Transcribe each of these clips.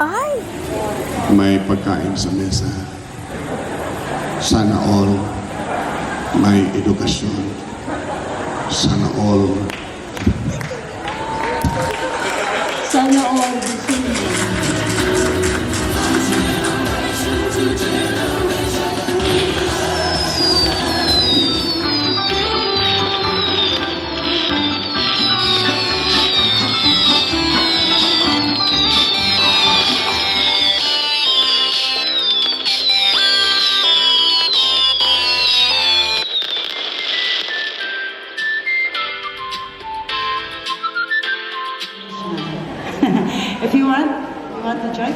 Ay! May pagkain sa mesa. Sana all may edukasyon. Sana all Sana all gusto niyo. If you want to join?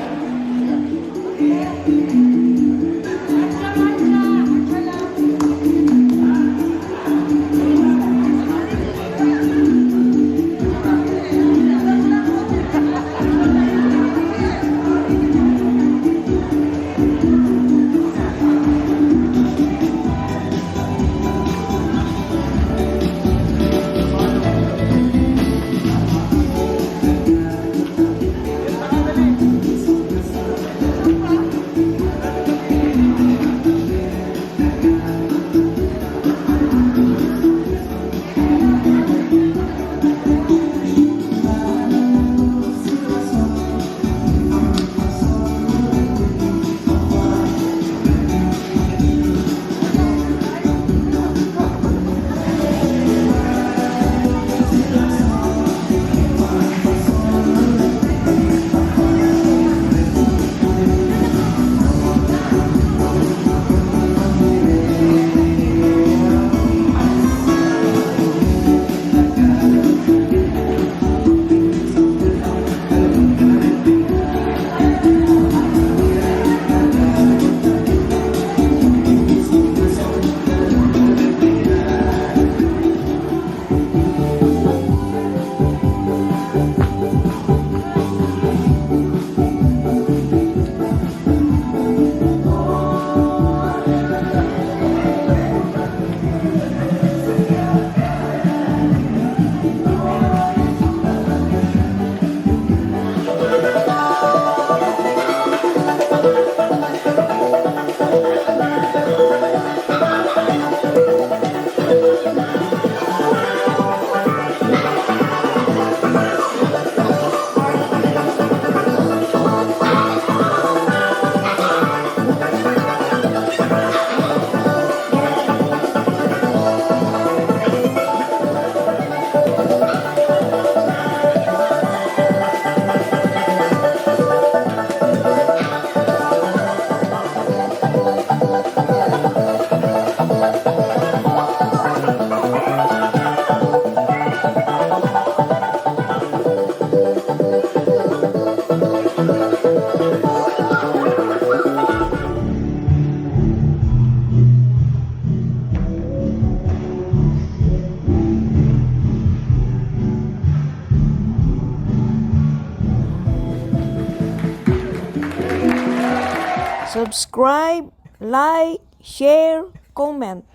Subscribe, like, share, comment.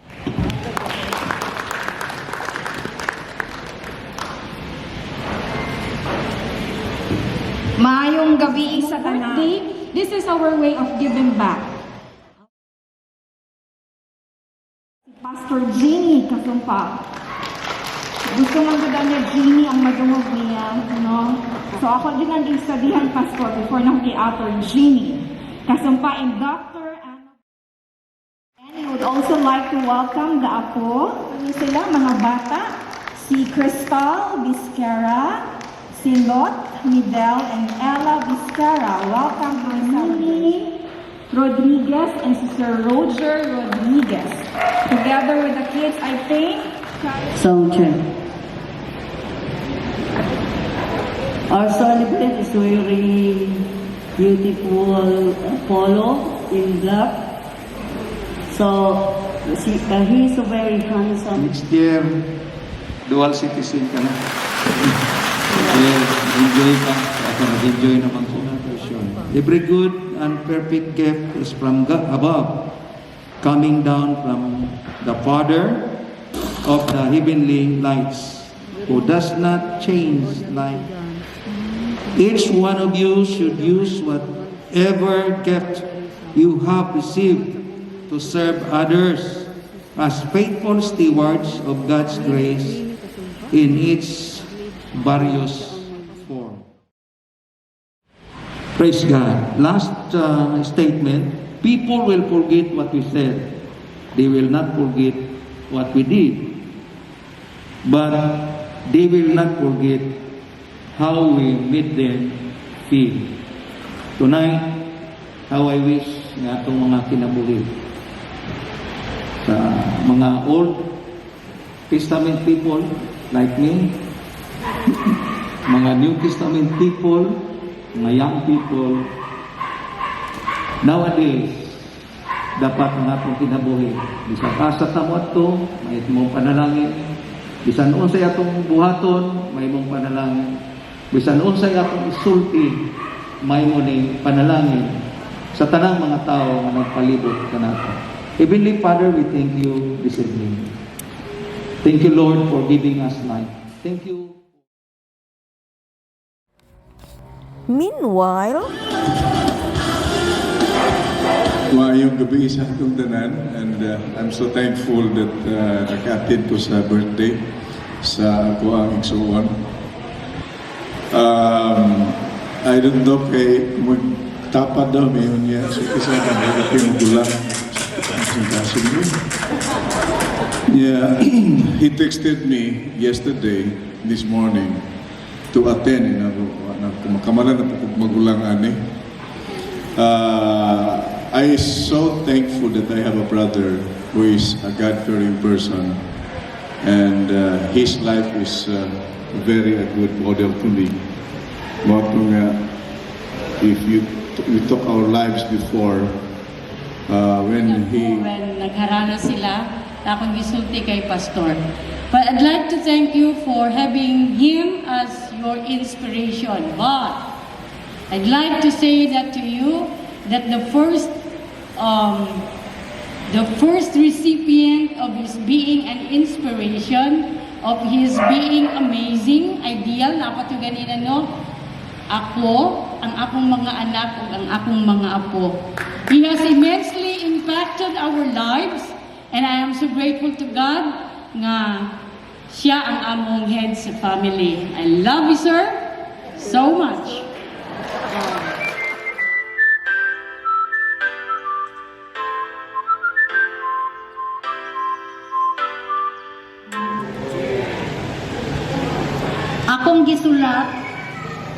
Maayong gabi sa tanan. This is our way of giving back. Pastor Jeannie Kasumpa. Gusto man gud ni Jeannie ang madungog niya, no? So ako din ang studyhan pastor before nang kay Author Jeannie Kasumpa and Dr. Anna. And I would also like to welcome the apo, ano sila, mga bata, si Crystal Vizcara, si Lot Midel, and Ella Vizcara. Welcome to Mimi Rodriguez and Sister Roger Rodriguez. Together with the kids, I think, Sound check. Our celebrant is wearing beautiful polo in black. So, he's so very handsome. Next year, dual citizen ka na. Yes, enjoy ka. Ako nag-enjoy naman ko. Every good and perfect gift is from God above, coming down from the Father of the heavenly lights, who does not change like Each one of you should use whatever gift you have received to serve others as faithful stewards of God's grace in its various form. Praise God. Last statement, people will forget what we said. They will not forget what we did. But they will not forget how we made them feel. Tonight, how I wish nga itong mga kinabuhi sa mga Old Testament people like me, mga New Testament people, mga young people, nowadays, dapat ang atong kinabuhi. Bisa kasa tamot to, may mong panalangin. Bisan unsay atong buhaton, may mong panalangin. Bisan unsay atong isulti, may mo ni panalangin sa tanang mga tao nga nagpalibot kanato. Heavenly Father, we thank you this evening. Thank you, Lord, for giving us life. Thank you. Meanwhile, Maayong gabi sa atong tanan, and I'm so thankful that naka-attend ko sa birthday sa ako ang igsuon. I don't know kay magtapad daw may niya so kasi nagagap yung gulang sa kaso niya. Yeah, he texted me yesterday, this morning, to attend. Kumakaman na po magulang ani. I am so thankful that I have a brother who is a God-fearing person, and his life is very a good model to me. If we talk our lives before, when nagharana sila, akong gisulti kay Pastor. But I'd like to thank you for having him as your inspiration. But I'd like to say that to you, that the first recipient of his being an inspiration, of his being amazing, ideal, napato ganina no, ako, ang akong mga anak, ug ang akong mga apo. He has immensely impacted our lives, and I am so grateful to God nga siya ang among head sa family. I love you, sir, so much. Akong gisulat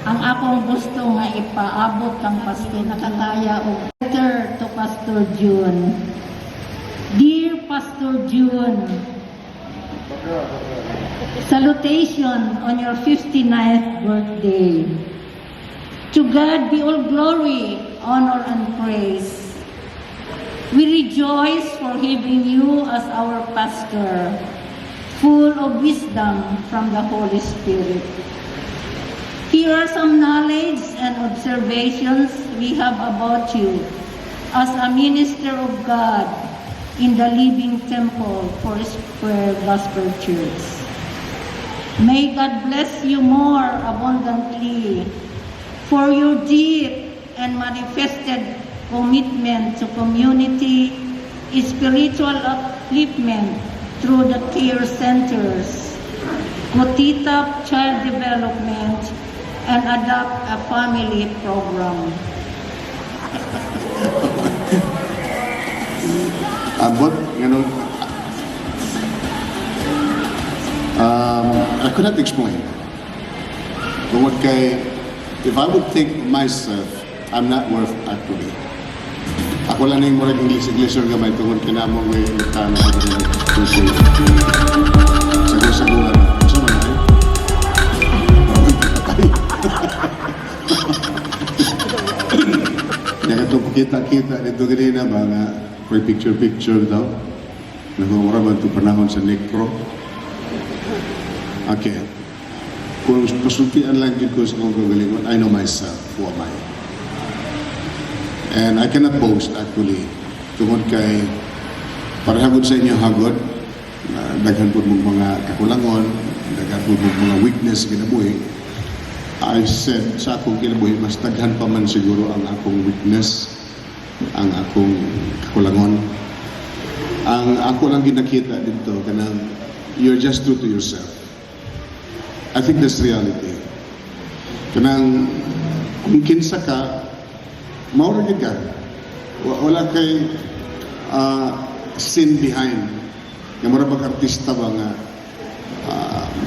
ang akong gusto nga ipaabot kang Pastor nakakaya og letter to Pastor June. Dear Pastor June, salutation on your 59th birthday. To God be all glory, honor, and praise. We rejoice for having you as our pastor, full of wisdom from the Holy Spirit. Here are some knowledge and observations we have about you as a minister of God in the Living Temple Foursquare Gospel Church. May God bless you more abundantly for your deep and manifested commitment to community, spiritual upliftment through the care centers, Kutitap Child Development, and Adopt a Family program. But, I could not explain. But if I would think of myself, I'm not worth actually. Ako lang yung murag English gamay tungkol kinamong may imitano ako na sagur-saguran. Masa man ay? Kaya ito kita-kita dito ganina mga picture daw. Nagmamuraman ito panahon sa Necro. Okay. Kung pasultian lang dito sa kong kagalingon, I know myself, who am I? And I cannot boast actually. Tungod kay parehagod sa inyo hagod, daghan po mong mga kakulangon, daghan po mong mga weakness kinabuhi. I said sa akong kinabuhi, mas daghan pa man siguro ang akong weakness, ang akong kakulangon. Ang ako lang ginakita dito, kanang you're just true to yourself. I think that's reality. Kanang kung kinsa ka, maurag ka. Wala kay sin behind. Nga mura pag-artista ba nga,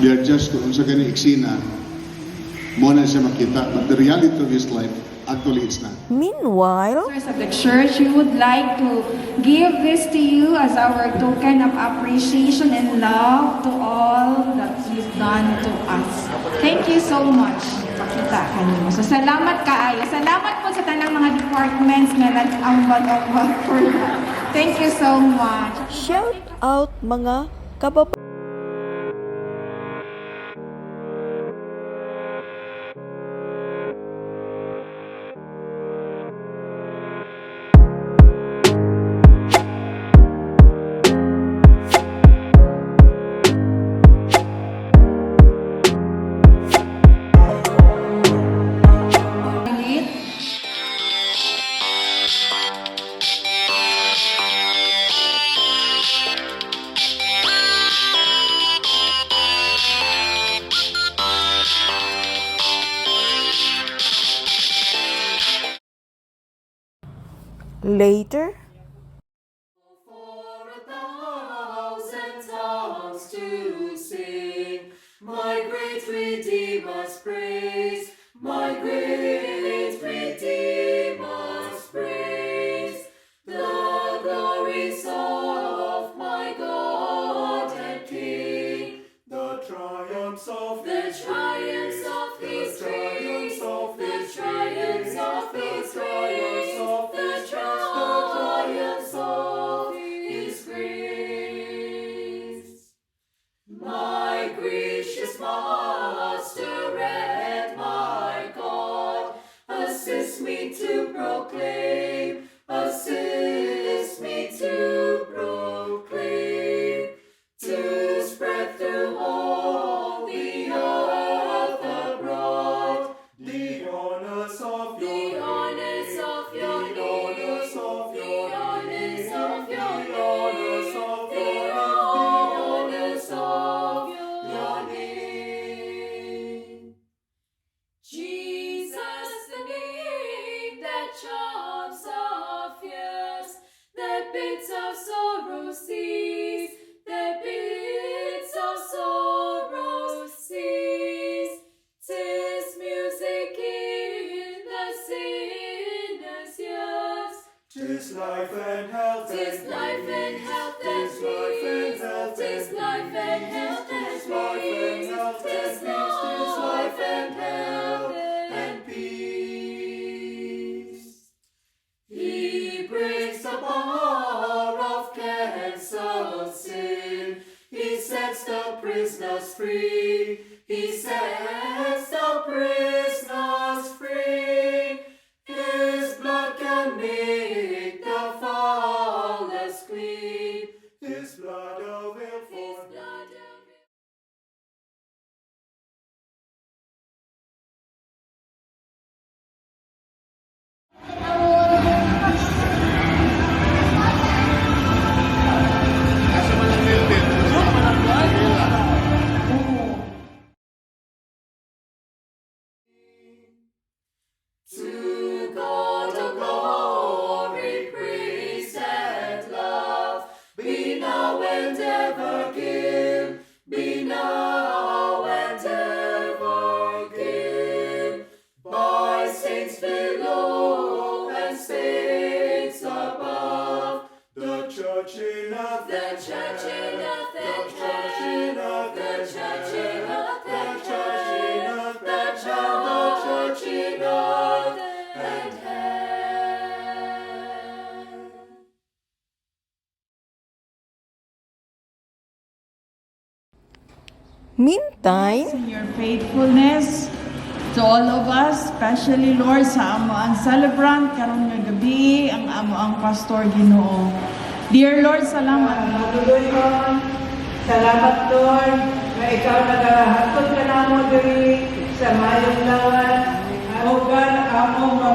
they are just, kung sa gani eksena, mo na siya makita. But the reality of his life, actually it's not. Meanwhile, Pastors of the church, we would like to give this to you as our token of appreciation and love to all that He's done to us. Thank you so much. Pakita kanimo. So, salamat kaayo. Salamat po sa tanang mga departments na nag-ambag-ambag for that. Thank you so much. shout out mga kababayan. Later, For 1,000 tongues to sing my great Redeemer's praise, my great Redeemer's praise. The glories of my God and King, the triumphs of His grace, the triumphs of His grace, the triumphs of His grace. My gracious Master and my God, assist me to proclaim, assist me to proclaim, to spread through all the earth abroad the honors of your honors of your honors of your honors of your honors of your honors of your name. Jesus, the name that charms our fears, that bids our sorrow cease, that bids our sorrow cease. 'Tis music in the sinner's ears. 'Tis life and health, 'tis life and health, 'tis life and health, 'tis life and health, 'tis life and health, 'tis life and health and peace. He breaks the power of cancelled sin. He sets the prisoners free. He sets the prisoners free. His blood can make the foulest clean. His blood avails for To God the glory, praise and love, be now and ever given, be now and ever given, by saints below and saints above, the church in earth, the church in earth, the church in earth, the church in earth, the church in earth, the church in earth and heaven. meantime, In your faithfulness to all of us, especially Lord sa amo ang celebrant karong nga gabi, ang amo ang pastor Ginoo. Dear Lord, salamat. Salamat Lord, na ikaw nagahatod ka na mo diri sa mayong lawas, o gan among